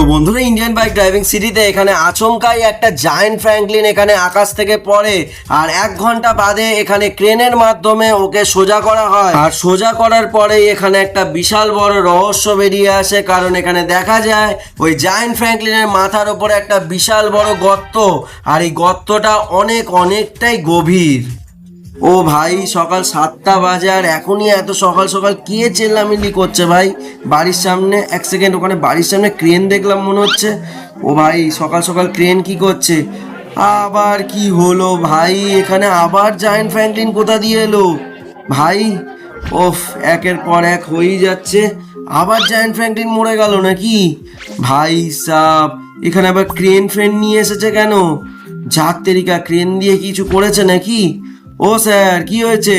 তো বন্ধুরা, Indian bike driving সিটিতে এখানে আচমকাই একটা জায়ান্ট ফ্র্যাঙ্কলিন এখানে আকাশ থেকে পড়ে, আর 1 ঘন্টা বাদে এখানে ক্রেনের মাধ্যমে ওকে সোজা করা হয়। আর সোজা করার পরে এখানে একটা বিশাল বড় রহস্য বেরিয়ে আসে, কারণ এখানে দেখা যায় ওই জায়ান্ট ফ্র্যাঙ্কলিনের মাথার ওপরে একটা বিশাল বড় গর্ত, আর এই গর্তটা অনেকটাই গভীর। ও ভাই, সকাল 7টা বাজে আর এখনই এত সকাল সকাল কে চেল্লামিল্লি করছে ভাই বাড়ির সামনে? এক সেকেন্ড, ওখানে বাড়ির সামনে ক্রেন দেখলাম মনে হচ্ছে। ও ভাই, সকাল সকাল ক্রেন কি করছে? আবার কি হলো ভাই? এখানে আবার জায়ান্ট ফ্র্যাঙ্কলিন কোথা দিয়ে এলো ভাই? ওফ, একের পর এক হয়েই যাচ্ছে। আবার জায়ান্ট ফ্র্যাঙ্কলিন মরে গেল নাকি ভাই সাব? এখানে আবার ক্রেন ফ্রেন নিয়ে এসেছে কেন? যাক তেরিকা, ক্রেন দিয়ে কিছু করেছে নাকি? ও স্যার, কি হয়েছে?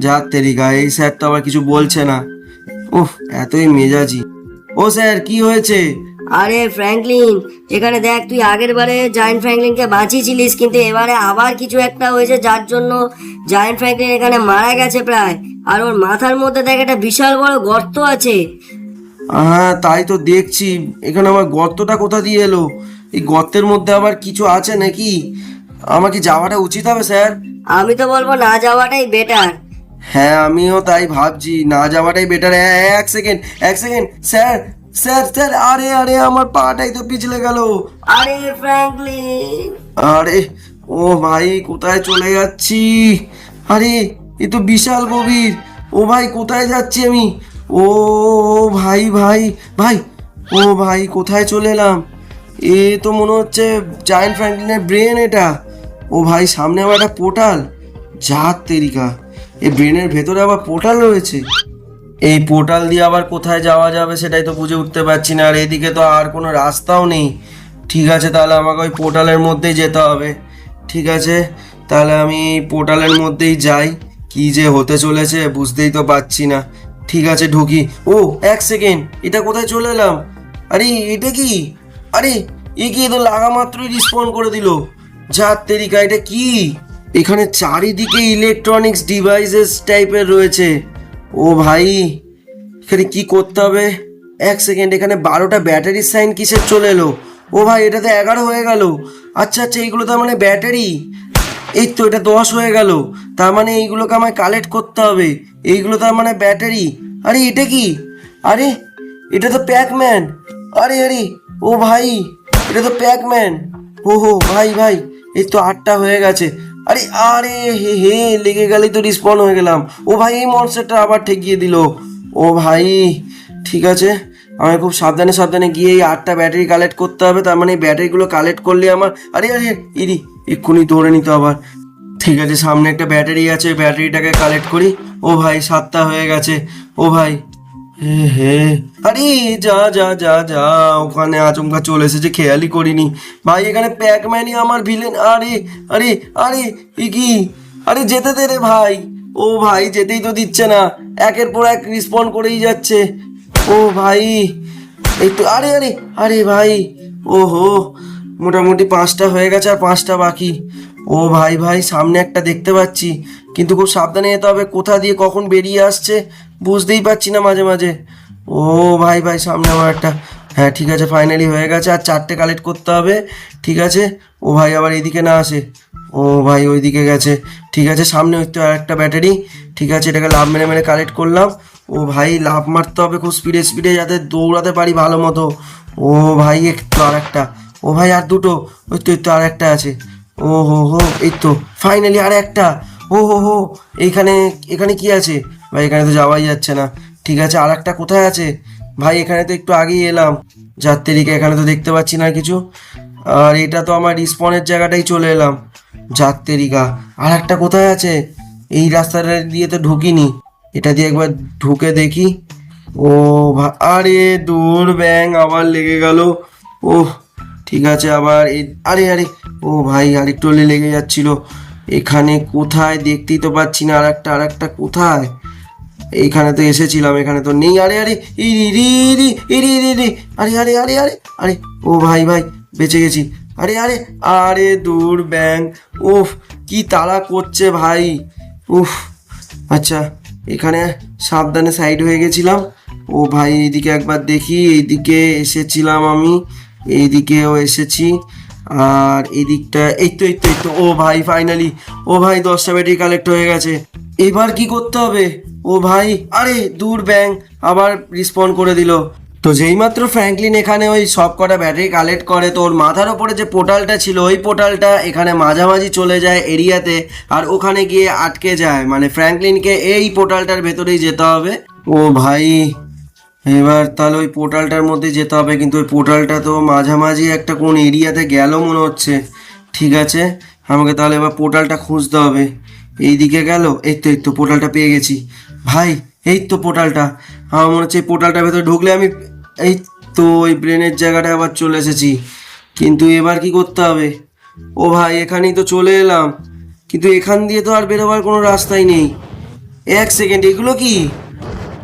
যাক তেরিকা, এই স্যার তো আবার কিছু বলছে না। উফ, এতই মেজাজি। ও স্যার, কি হয়েছে? আরে ফ্র্যাঙ্কলিন, এখানে দেখ, তুই আগের বারে জায়ান্ট ফ্র্যাঙ্কলিনকে বাঁচিয়েছিলিস, কিন্তু এবারে আবার কিছু একটা হয়েছে যার জন্য জায়ান্ট ফ্র্যাঙ্কলিন এখানে মারা গেছে প্রায়। আর ওর মাথার মধ্যে দেখ একটা বিশাল বড় গর্ত আছে। হ্যাঁ, তাই তো দেখছি। এখানে আমার গর্তটা কোথা দিয়ে এলো? এই গর্তের মধ্যে আবার কিছু আছে নাকি? আমার কি যাওয়াটা উচিত হবে স্যার? আমি তো বলবো না যাওয়াটাই বেটার। হ্যাঁ, আমিও তাই ভাবছি, না যাওয়াটাই বেটার। এক সেকেন্ড, স্যার স্যার স্যার, আরে আরে, আমার পাটাই তো পিছলে গেল। আরে ফ্র্যাঙ্কলিন, আরে ও ভাই, কোথায় চলে যাচ্ছি? আরে, এ তো বিশাল গভীর। ও ভাই, কোথায় যাচ্ছি আমি? ও ভাই ভাই ভাই, ও ভাই, কোথায় চলে এলাম? এ তো মনে হচ্ছে জায়ান্ট ফ্র্যাঙ্কলিনের ব্রেন এটা। ও ভাই, সামনে আবার একটা পোর্টাল। যাক তেরিকা, এই ব্রেনের ভেতরে আবার পোর্টাল রয়েছে। এই পোর্টাল দিয়ে আবার কোথায় যাওয়া যাবে সেটাই তো বুঝে উঠতে পারছি না। আর এদিকে তো আর কোনো রাস্তাও নেই। ঠিক আছে, তাহলে আমাকে ওই পোর্টালের মধ্যেই যেতে হবে। ঠিক আছে, তাহলে আমি পোর্টালের মধ্যেই যাই। কি যে হতে চলেছে বুঝতেই তো পারছি না। ঠিক আছে, ঢুকি। ও এক সেকেন্ড, এটা কোথায় চলে এলাম? আরে এটা কি? আরে এ কি? তো লাগা মাত্রই রিসপন্ড করে দিল। যাক তেরিকা, এটা কি? এখানে চারিদিকে ইলেকট্রনিক্স ডিভাইসেস টাইপের রয়েছে। ও ভাই, এখানে কি করতে হবে? এক সেকেন্ড, এখানে 12টা ব্যাটারির সাইন কিসের চলে এলো? ও ভাই, এটা তো 11 হয়ে গেল। আচ্ছা আচ্ছা, এইগুলো তার মানে ব্যাটারি। এই তো, এটা 10 হয়ে গেল। তার মানে এইগুলোকে আমায় কালেক্ট করতে হবে। এইগুলো তার মানে ব্যাটারি। আরে এটা কি? আরে এটা তো প্যাকম্যান। আরে আরে, ও ভাই, এটা তো প্যাকম্যান। ও হো ভাই ভাই, এই তো 8টা হয়ে গেছে। আরে আরে, হে হে, লেগে গেলেই তো রিসপন্ড হয়ে গেলাম। ও ভাই, এই মনস্টারটা আবার ঠেকিয়ে দিল। ও ভাই, ঠিক আছে, আমায় খুব সাবধানে সাবধানে গিয়ে এই 8টা ব্যাটারি কালেক্ট করতে হবে। তার মানে এই ব্যাটারিগুলো কালেক্ট করলে আমার, আরে আরে, ইরি, এক্ষুনি ধরে নিতে আবার। ঠিক আছে, সামনে একটা ব্যাটারি আছে, ব্যাটারিটাকে কালেক্ট করি। ও ভাই, 7টা হয়ে গেছে। ও ভাই, হে হে, আরে যা যা যা যা, ওখানে আচমকা চলে এসেছে, খেয়ালই করিনি ভাই। এখানে প্যাকম্যানই আমার ভিলেন। আরে আরে আরে, এ কি? আরে যেতে দে রে ভাই। ও ভাই, যেতেই তো দিচ্ছে না, একের পর এক রিসপন্ড করেই যাচ্ছে। ও ভাই, এই তো, আরে আরে আরে ভাই, ওহো, মোটামুটি 5টা হয়ে গেছে আর 5টা বাকি। ও ভাই ভাই, সামনে একটা দেখতে পাচ্ছি, কিন্তু খুব সাবধানে যেতে হবে। কোথা দিয়ে কখন বেরিয়ে আসছে বুঝতেই পারছি না মাঝে মাঝে। ও ভাই ভাই, সামনে আমার একটা, হ্যাঁ ঠিক আছে, ফাইনালি হয়ে গেছে। আর 4টে কালেক্ট করতে হবে। ঠিক আছে। ও ভাই, আবার এইদিকে না আসে। ও ভাই, ওইদিকে গেছে। ঠিক আছে, সামনে ওই তো আর একটা ব্যাটারি। ঠিক আছে, এটাকে লাভ মেরে মেরে কালেক্ট করলাম। ও ভাই, লাভ মারতে হবে খুব স্পিডে স্পিডে, যাতে দৌড়াতে পারি ভালো মতো। ও ভাই, একটু আর একটা। ও ভাই, আর দুটো। ওই তো, এই তো আর একটা আছে। ও হো হো, এই তো ফাইনালি আর একটা। ও হো হো, এইখানে, এখানে কি আছে ভাই? এখানে তো যাওয়াই যাচ্ছে না। ঠিক আছে, আর একটা কোথায় আছে ভাই? এখানে তো একটু আগেই এলাম। যাত্রীকে এখানে তো দেখতে পাচ্ছি না কিছু। আর এটা তো আমার রিসপনের জায়গাটাই চলে এলাম। যাত্রীকা, আর একটা কোথায় আছে? এই রাস্তাটা দিয়ে তো ঢুকিনি, এটা দিয়ে একবার ঢুকে দেখি। ও আরে দূর ব্যাং, আবার লেগে গেল। ওহ, ঠিক আছে, আবার এই, আরে আরে, ও ভাই, আরেকটু হলে লেগে যাচ্ছিল। এখানে কোথায় দেখতেই তো পাচ্ছি না। আর একটা কোথায়? এইখানে তো এসেছিলাম, এখানে তো নেই। আরে আরে, ইরি রি রি, ইরি রি রি, আরে আরে আরে আরে আরে, ও ভাই ভাই, বেঁচে গেছি। আরে আরে আরে, দূর ব্যাং। উফ, কি তাড়া করছে ভাই। উফ, আচ্ছা, এখানে সাবধানে সাইড হয়ে গেছিলাম। ও ভাই এইদিকে একবার দেখি, এইদিকে এসেছিলাম আমি, এইদিকেও এসেছি, আর এদিকটা এই তো ও ভাই ফাইনালি, ও ভাই 10টা ব্যাটারি কালেক্ট হয়ে গেছে। এবার কি করতে হবে? ও ভাই, আরে দূর ব্যাং আবার রিসপন্ড করে দিল। তো যেইমাত্র ফ্র্যাঙ্কলিন এখানে ওই সব কটা ব্যাটারি কালেক্ট করে, তো ওর মাথার ওপরে যে পোর্টালটা ছিল ওই পোর্টালটা এখানে মাঝামাঝি চলে যায় এরিয়াতে, আর ওখানে গিয়ে আটকে যায়। মানে ফ্র্যাঙ্কলিনকে এই পোর্টালটার ভেতরেই যেতে হবে। ও ভাই, এবার তাহলে ওই পোর্টালটার মধ্যে যেতে হবে, কিন্তু ওই পোর্টালটা তো মাঝামাঝি একটা কোন এরিয়াতে গেল মনে হচ্ছে। ঠিক আছে, আমাকে তাহলে এবার পোর্টালটা খুঁজতে হবে। এইদিকে গেল, এই তো পোর্টালটা পেয়ে গেছি ভাই। এই তো পোর্টালটা, আমার মনে হচ্ছে এই পোর্টালটার ভেতরে ঢুকলে আমি, এই তো ওই ব্রেনের জায়গাটা আবার চলে এসেছি। কিন্তু এবার কি করতে হবে? ও ভাই, এখানেই তো চলে এলাম, কিন্তু এখান দিয়ে তো আর বেরোবার কোনো রাস্তাই নেই। 1 সেকেন্ড, এগুলো কি?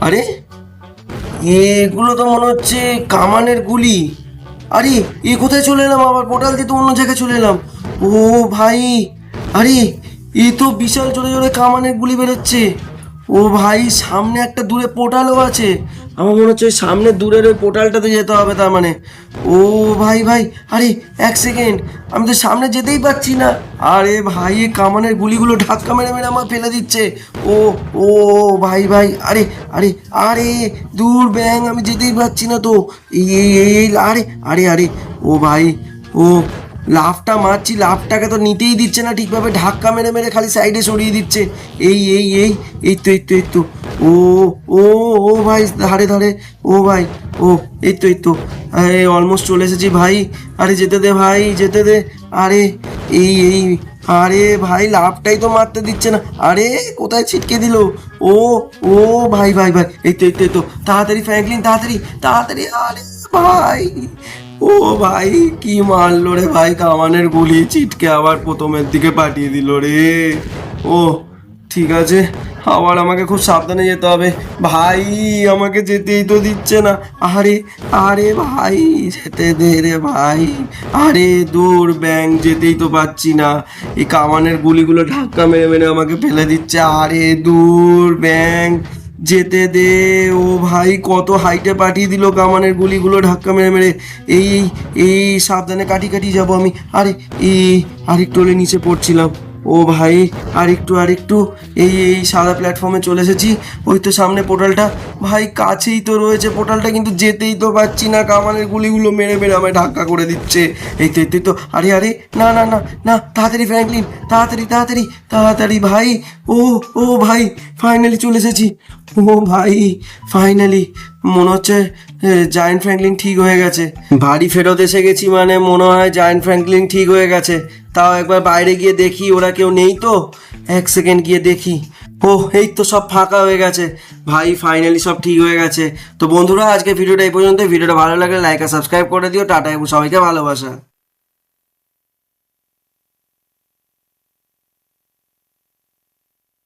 আরে এগুলো তো মনে হচ্ছে কামানের গুলি। আরে এ কোথায় চলে এলাম? আবার পোর্টাল দিয়ে তো অন্য জায়গায় চলে এলাম। ও ভাই, আরে এ তো বিশাল জোরে জোরে কামানের গুলি বেরোচ্ছে। ও ভাই, সামনে একটা দূরে পোর্টালও আছে। আমার মনে হচ্ছে ওই সামনে দূরের ওই পোর্টালটাতে যেতে হবে তার মানে। ও ভাই ভাই, আরে 1 সেকেন্ড, আমি তো সামনে যেতেই পারছি না। আরে ভাই, এই কামানের গুলিগুলো ধাক্কা মেরে মেরে আমার ফেলে দিচ্ছে। ও ও ভাই ভাই, আরে আরে আরে দূর ব্যাং, আমি যেতেই পারছি না তো। এই এই এই এই, আরে আরে আরে ও ভাই, ও লাফটা মারছি, লাফটাকে তো নিতেই দিচ্ছে না ঠিকভাবে, ধাক্কা মেরে মেরে খালি সাইডে সরিয়ে দিচ্ছে। এই এই এই এই তো ও ও ও ভাই, ধারে ধারে, ও ভাই, ও এই তো আরে অলমোস্ট চলে এসেছি ভাই। আরে যেতে দে ভাই, যেতে দে। আরে এই এই, আরে ভাই লাফটাই তো মারতে দিচ্ছে না। আরে কোথায় ছিটকে দিল? ও ও ভাই ভাই ভাই, এই তো তাড়াতাড়ি ফ্র্যাঙ্কলিন, তাড়াতাড়ি তাড়াতাড়ি। আরে ভাই, ও ভাই কি মারলো রে ভাই, কামানের গুলি ছিটকে আবার প্রথমের দিকে পাঠিয়ে দিল রে। ও ঠিক আছে, আবার আমাকে খুব সাবধানে যেতে হবে। ভাই আমাকে যেতেই তো দিচ্ছে না। আরে আরে ভাই, যেতে দে রে ভাই। আরে দূর ব্যাং, যেতেই তো পাচ্ছি না, এই কামানের গুলিগুলো ধাক্কা মেরে মেরে আমাকে ফেলে দিচ্ছে। আরে দূর ব্যাং, যেতে দে। ও ভাই, কত হাইটে পাঠিয়ে দিল কামানের গুলিগুলো ধাক্কা মেরে মেরে। এই এই সাবধানে কাটি কাটি যাবো আমি। আরে এই আরেকটু হলে নিচে পড়ছিলাম। ও ভাই, আরেকটু এই এই সাদা প্ল্যাটফর্মে চলে এসেছি। ওই তো সামনে পোর্টালটা, ভাই কাছেই তো রয়েছে পোর্টালটা, কিন্তু যেতেই তো পারছি না, কামানের গুলিগুলো মেরে মেরে আমায় ধাক্কা করে দিচ্ছে। এই তো আরে আরে, না না না না, তাড়াতাড়ি ফ্র্যাঙ্কলিন, তাড়াতাড়ি তাড়াতাড়ি তাড়াতাড়ি ভাই। ও ও ভাই, ফাইনালি চলে এসেছি। ও ভাই ফাইনালি, মনে হচ্ছে জায়েন্ট ফ্র্যাঙ্কলিন ঠিক হয়ে গেছে। বাড়ি ফেরত এসে গেছি, মানে মনে হয় জায়েন্ট ফ্র্যাঙ্কলিন ঠিক হয়ে গেছে। তাও একবার বাইরে গিয়ে দেখি ওরা কেউ নেই তো। 1 সেকেন্ড গিয়ে দেখি। ও এই তো সব ফাঁকা হয়ে গেছে ভাই, ফাইনালি সব ঠিক হয়ে গেছে। তো বন্ধুরা, আজকে ভিডিওটা এই পর্যন্ত। ভিডিওটা ভালো লাগলে লাইক আর সাবস্ক্রাইব করে দিও। টাটা এবং সবাইকে ভালোবাসা।